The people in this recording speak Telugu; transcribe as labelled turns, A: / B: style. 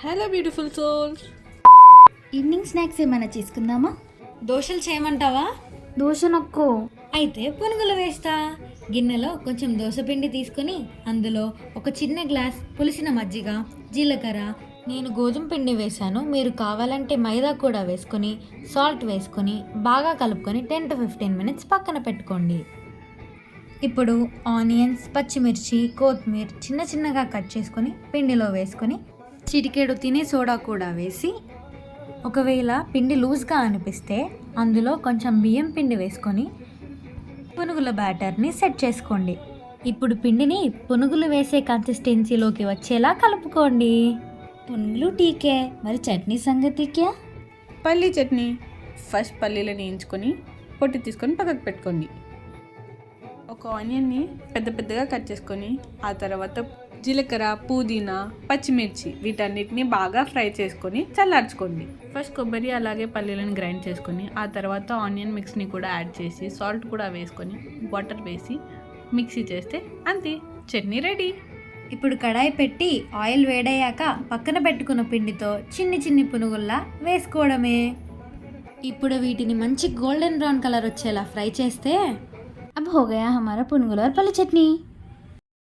A: Hello beautiful soul.
B: Evening snacks ఏమైనా చేసుకుందామా?
C: దోశలు చేయమంటావా?
B: దోశ నొక్కు.
C: అయితే పునుగులు వేస్తా. గిన్నెలో కొంచెం దోశపిండి తీసుకొని అందులో ఒక చిన్న గ్లాస్ పులిసిన మజ్జిగ, జీలకర్ర, నేను గోధుమ పిండి వేశాను, మీరు కావాలంటే మైదా కూడా వేసుకొని సాల్ట్ వేసుకొని బాగా కలుపుకొని 10 to 15 minutes పక్కన పెట్టుకోండి. ఇప్పుడు ఆనియన్స్, పచ్చిమిర్చి, కొత్తిమీర చిన్న చిన్నగా కట్ చేసుకొని పిండిలో వేసుకొని చిటికెడు తినే సోడా కూడా వేసి, ఒకవేళ పిండి లూజ్గా అనిపిస్తే అందులో కొంచెం బియ్యం పిండి వేసుకొని పునుగుల బ్యాటర్ని సెట్ చేసుకోండి. ఇప్పుడు పిండిని పునుగులు వేసే కన్సిస్టెన్సీలోకి వచ్చేలా కలుపుకోండి. పునుగులు టీకే, మరి చట్నీ సంగతికే?
A: పల్లీ చట్నీ. ఫస్ట్ పల్లీలను వేయించుకొని పొట్టి తీసుకొని పక్కకు పెట్టుకోండి. ఒక ఆనియన్ని పెద్ద పెద్దగా కట్ చేసుకొని ఆ తర్వాత జీలకర్ర, పుదీనా, పచ్చిమిర్చి వీటన్నిటిని బాగా ఫ్రై చేసుకొని చల్లార్చుకోండి. ఫస్ట్ కొబ్బరి అలాగే పల్లీలను గ్రైండ్ చేసుకొని ఆ తర్వాత ఆనియన్ మిక్స్ని కూడా యాడ్ చేసి సాల్ట్ కూడా వేసుకొని వాటర్ వేసి మిక్సీ చేస్తే అంతే, చట్నీ రెడీ.
C: ఇప్పుడు కడాయి పెట్టి ఆయిల్ వేడయ్యాక పక్కన పెట్టుకున్న పిండితో చిన్ని చిన్ని పునుగుల్లా వేసుకోవడమే. ఇప్పుడు వీటిని మంచి గోల్డెన్ బ్రౌన్ కలర్ వచ్చేలా ఫ్రై చేస్తే
B: अब हो गया हमारा पुनगुल और पल्ली चटनी।